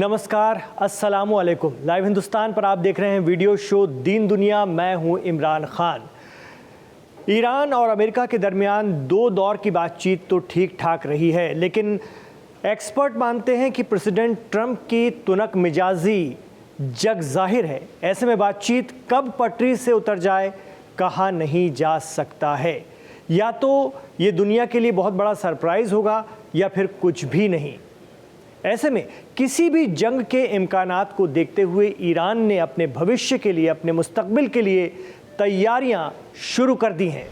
नमस्कार, अस्सलामु अलैकुम। लाइव हिंदुस्तान पर आप देख रहे हैं वीडियो शो दीन दुनिया। मैं हूं इमरान खान। ईरान और अमेरिका के दरमियान दो दौर की बातचीत तो ठीक ठाक रही है, लेकिन एक्सपर्ट मानते हैं कि प्रेसिडेंट ट्रंप की तुनक मिजाजी जग जाहिर है। ऐसे में बातचीत कब पटरी से उतर जाए कहा नहीं जा सकता है। या तो ये दुनिया के लिए बहुत बड़ा सरप्राइज होगा या फिर कुछ भी नहीं। ऐसे में किसी भी जंग के इम्कानात को देखते हुए ईरान ने अपने भविष्य के लिए, अपने मुस्तकबिल के लिए तैयारियां शुरू कर दी हैं।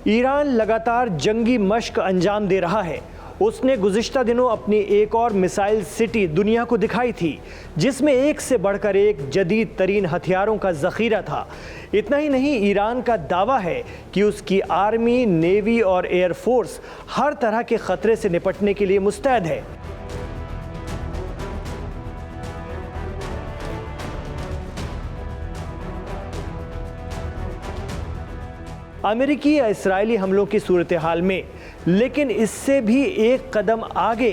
ईरान लगातार जंगी मश्क अंजाम दे रहा है। उसने गुज़िश्ता दिनों अपनी एक और मिसाइल सिटी दुनिया को दिखाई थी, जिसमें एक से बढ़कर एक जदीद तरीन हथियारों का ज़ख़ीरा था। इतना ही नहीं, ईरान का दावा है कि उसकी आर्मी, नेवी और एयरफोर्स हर तरह के ख़तरे से निपटने के लिए मुस्तैद है। अमेरिकी या इस्राएली हमलों की सूरत हाल में, लेकिन इससे भी एक कदम आगे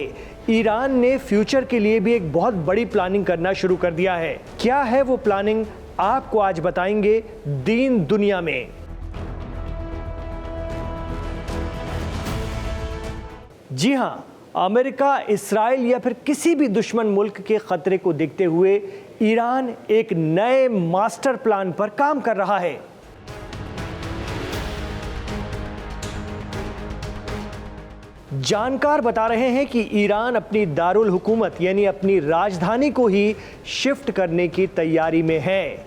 ईरान ने फ्यूचर के लिए भी एक बहुत बड़ी प्लानिंग करना शुरू कर दिया है। क्या है वो प्लानिंग, आपको आज बताएंगे दीन दुनिया में। जी हां, अमेरिका, इस्राएल या फिर किसी भी दुश्मन मुल्क के खतरे को देखते हुए ईरान एक नए मास्टर प्लान पर काम कर रहा है। जानकार बता रहे हैं कि ईरान अपनी दारुल हुकूमत यानी अपनी राजधानी को ही शिफ्ट करने की तैयारी में है।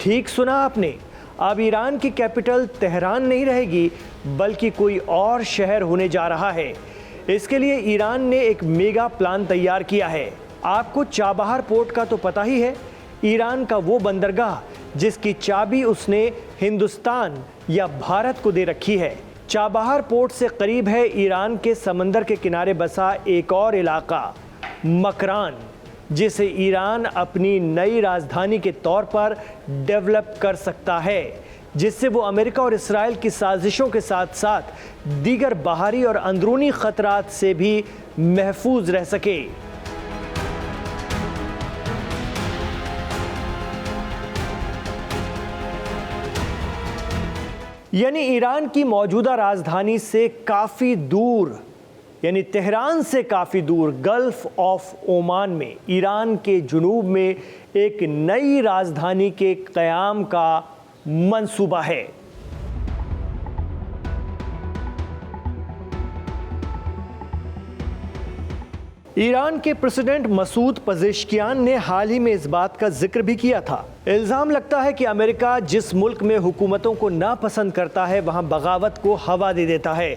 ठीक सुना आपने, अब ईरान की कैपिटल तेहरान नहीं रहेगी, बल्कि कोई और शहर होने जा रहा है। इसके लिए ईरान ने एक मेगा प्लान तैयार किया है। आपको चाबहार पोर्ट का तो पता ही है, ईरान का वो बंदरगाह जिसकी चाबी उसने हिंदुस्तान या भारत को दे रखी है। चाबहार पोर्ट से करीब है ईरान के समंदर के किनारे बसा एक और इलाका मकरान, जिसे ईरान अपनी नई राजधानी के तौर पर डेवलप कर सकता है, जिससे वो अमेरिका और इस्राएल की साजिशों के साथ साथ दीगर बाहरी और अंदरूनी खतरात से भी महफूज रह सके। यानी ईरान की मौजूदा राजधानी से काफ़ी दूर, यानी तेहरान से काफ़ी दूर गल्फ ऑफ ओमान में ईरान के जुनूब में एक नई राजधानी के क़याम का मंसूबा है। ईरान के प्रेसिडेंट मसूद पज़ेश्कियान ने हाल ही में इस बात का जिक्र भी किया था। इल्ज़ाम लगता है कि अमेरिका जिस मुल्क में हुकूमतों को नापसंद करता है, वहाँ बगावत को हवा दे देता है,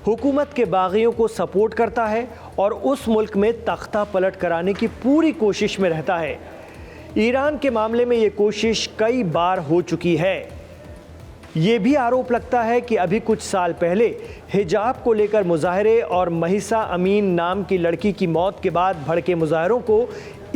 हुकूमत के बागियों को सपोर्ट करता है और उस मुल्क में तख्ता पलट कराने की पूरी कोशिश में रहता है। ईरान के मामले में ये कोशिश कई बार हो चुकी है। ये भी आरोप लगता है कि अभी कुछ साल पहले हिजाब को लेकर मुजाहरे और महिसा अमीन नाम की लड़की की मौत के बाद भड़के मुजाहरों को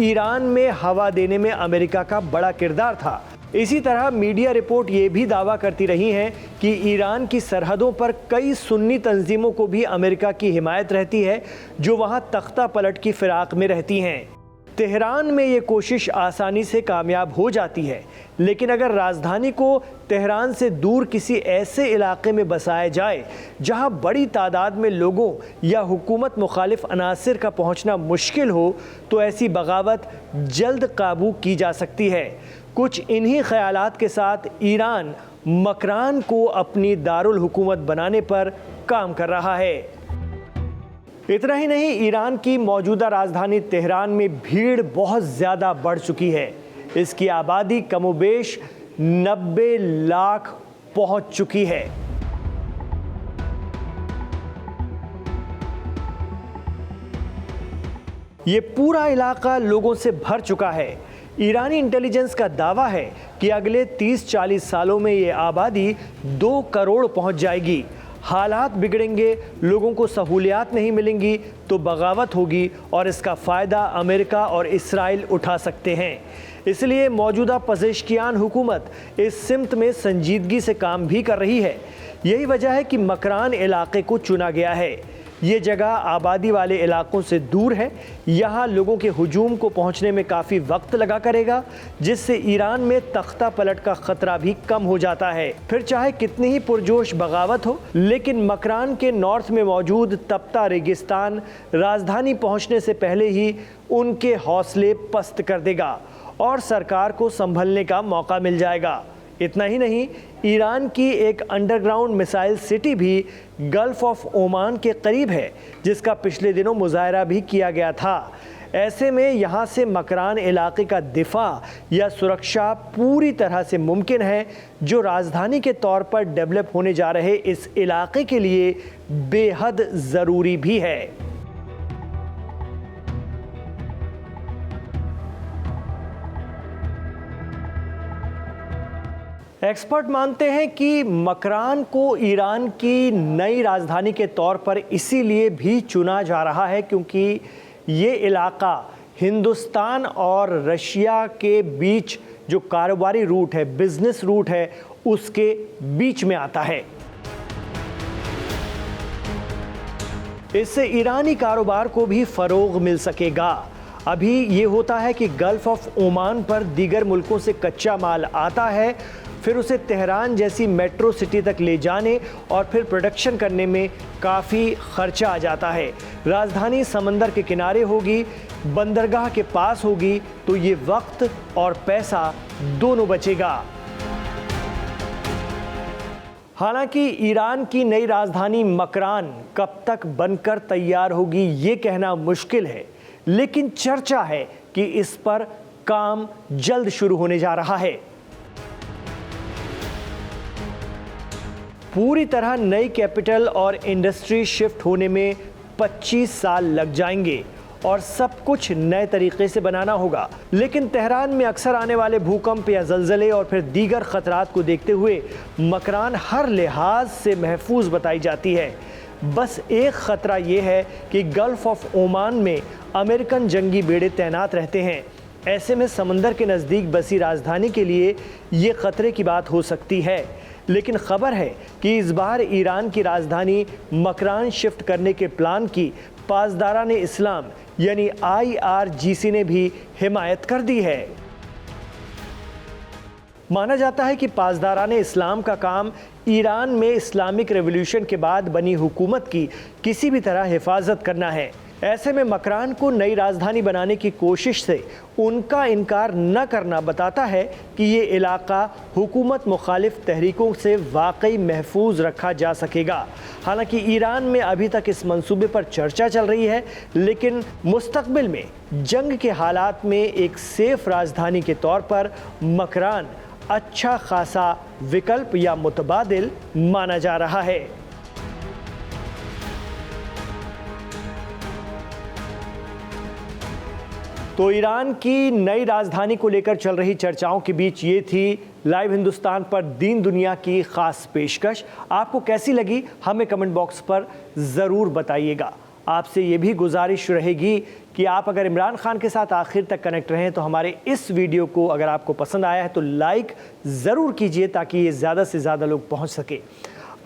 ईरान में हवा देने में अमेरिका का बड़ा किरदार था। इसी तरह मीडिया रिपोर्ट ये भी दावा करती रही हैं कि ईरान की सरहदों पर कई सुन्नी तंजीमों को भी अमेरिका की हिमायत रहती है, जो वहाँ तख्ता पलट की फिराक में रहती हैं। तेहरान में ये कोशिश आसानी से कामयाब हो जाती है, लेकिन अगर राजधानी को तेहरान से दूर किसी ऐसे इलाके में बसाया जाए जहां बड़ी तादाद में लोगों या हुकूमत मुखालिफ अनासिर का पहुंचना मुश्किल हो, तो ऐसी बगावत जल्द काबू की जा सकती है। कुछ इन्हीं ख्यालात के साथ ईरान मकरान को अपनी दारुल हुकूमत बनाने पर काम कर रहा है। इतना ही नहीं, ईरान की मौजूदा राजधानी तेहरान में भीड़ बहुत ज़्यादा बढ़ चुकी है। इसकी आबादी कमोबेश 90 लाख पहुंच चुकी है। ये पूरा इलाका लोगों से भर चुका है। ईरानी इंटेलिजेंस का दावा है कि अगले 30-40 सालों में ये आबादी 2 करोड़ पहुंच जाएगी। हालात बिगड़ेंगे, लोगों को सहूलियात नहीं मिलेंगी तो बगावत होगी और इसका फ़ायदा अमेरिका और इस्राएल उठा सकते हैं। इसलिए मौजूदा पज़ेश्कियान हुकूमत इस सिमत में संजीदगी से काम भी कर रही है। यही वजह है कि मकरान इलाके को चुना गया है। ये जगह आबादी वाले इलाकों से दूर है, यहाँ लोगों के हुजूम को पहुँचने में काफ़ी वक्त लगा करेगा, जिससे ईरान में तख्ता पलट का ख़तरा भी कम हो जाता है। फिर चाहे कितनी ही पुरजोश बगावत हो, लेकिन मकरान के नॉर्थ में मौजूद तपता रेगिस्तान राजधानी पहुँचने से पहले ही उनके हौसले पस्त कर देगा और सरकार को संभलने का मौका मिल जाएगा। इतना ही नहीं, ईरान की एक अंडरग्राउंड मिसाइल सिटी भी गल्फ ऑफ ओमान के करीब है, जिसका पिछले दिनों मुजाहरा भी किया गया था। ऐसे में यहाँ से मकरान इलाके का दिफा या सुरक्षा पूरी तरह से मुमकिन है, जो राजधानी के तौर पर डेवलप होने जा रहे इस इलाके के लिए बेहद ज़रूरी भी है। एक्सपर्ट मानते हैं कि मकरान को ईरान की नई राजधानी के तौर पर इसीलिए भी चुना जा रहा है क्योंकि ये इलाका हिंदुस्तान और रशिया के बीच जो कारोबारी रूट है, बिजनेस रूट है, उसके बीच में आता है। इससे ईरानी कारोबार को भी फरोग मिल सकेगा। अभी ये होता है कि गल्फ ऑफ ओमान पर दीगर मुल्कों से कच्चा माल आता है, फिर उसे तेहरान जैसी मेट्रो सिटी तक ले जाने और फिर प्रोडक्शन करने में काफ़ी खर्चा आ जाता है। राजधानी समंदर के किनारे होगी, बंदरगाह के पास होगी, तो ये वक्त और पैसा दोनों बचेगा। हालांकि ईरान की नई राजधानी मकरान कब तक बनकर तैयार होगी ये कहना मुश्किल है, लेकिन चर्चा है कि इस पर काम जल्द शुरू होने जा रहा है। पूरी तरह नई कैपिटल और इंडस्ट्री शिफ्ट होने में 25 साल लग जाएंगे और सब कुछ नए तरीके से बनाना होगा। लेकिन तेहरान में अक्सर आने वाले भूकंप या ज़लज़ले और फिर दीगर ख़तरात को देखते हुए मकरान हर लिहाज से महफूज बताई जाती है। बस एक ख़तरा ये है कि गल्फ़ ऑफ ओमान में अमेरिकन जंगी बेड़े तैनात रहते हैं। ऐसे में समंदर के नज़दीक बसी राजधानी के लिए ये ख़तरे की बात हो सकती है। लेकिन खबर है कि इस बार ईरान की राजधानी मकरान शिफ्ट करने के प्लान की पासदारान इस्लाम यानी IRGC ने भी हिमायत कर दी है। माना जाता है कि पासदारान इस्लाम का काम ईरान में इस्लामिक रेवोल्यूशन के बाद बनी हुकूमत की किसी भी तरह हिफाजत करना है। ऐसे में मकरान को नई राजधानी बनाने की कोशिश से उनका इनकार न करना बताता है कि ये इलाका हुकूमत मुखालिफ तहरीकों से वाकई महफूज रखा जा सकेगा। हालांकि ईरान में अभी तक इस मंसूबे पर चर्चा चल रही है, लेकिन मुस्तकबिल में जंग के हालात में एक सेफ राजधानी के तौर पर मकरान अच्छा खासा विकल्प या मुतबादिल माना जा रहा है। तो ईरान की नई राजधानी को लेकर चल रही चर्चाओं के बीच ये थी लाइव हिंदुस्तान पर दीन दुनिया की खास पेशकश। आपको कैसी लगी हमें कमेंट बॉक्स पर ज़रूर बताइएगा। आपसे ये भी गुजारिश रहेगी कि आप अगर इमरान खान के साथ आखिर तक कनेक्ट रहें तो हमारे इस वीडियो को अगर आपको पसंद आया है तो लाइक ज़रूर कीजिए ताकि ये ज़्यादा से ज़्यादा लोग पहुँच सके।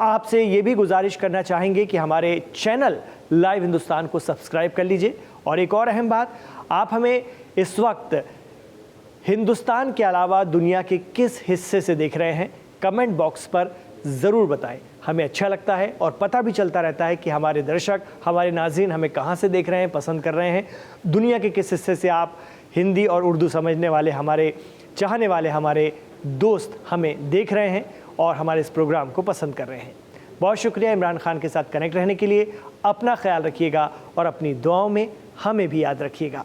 आपसे ये भी गुजारिश करना चाहेंगे कि हमारे चैनल लाइव हिंदुस्तान को सब्सक्राइब कर लीजिए। और एक और अहम बात, आप हमें इस वक्त हिंदुस्तान के अलावा दुनिया के किस हिस्से से देख रहे हैं कमेंट बॉक्स पर ज़रूर बताएं। हमें अच्छा लगता है और पता भी चलता रहता है कि हमारे दर्शक, हमारे नाज़रीन हमें कहाँ से देख रहे हैं, पसंद कर रहे हैं। दुनिया के किस हिस्से से आप हिंदी और उर्दू समझने वाले, हमारे चाहने वाले, हमारे दोस्त हमें देख रहे हैं और हमारे इस प्रोग्राम को पसंद कर रहे हैं। बहुत शुक्रिया इमरान खान के साथ कनेक्ट रहने के लिए। अपना ख्याल रखिएगा और अपनी दुआओं में हमें भी याद रखिएगा।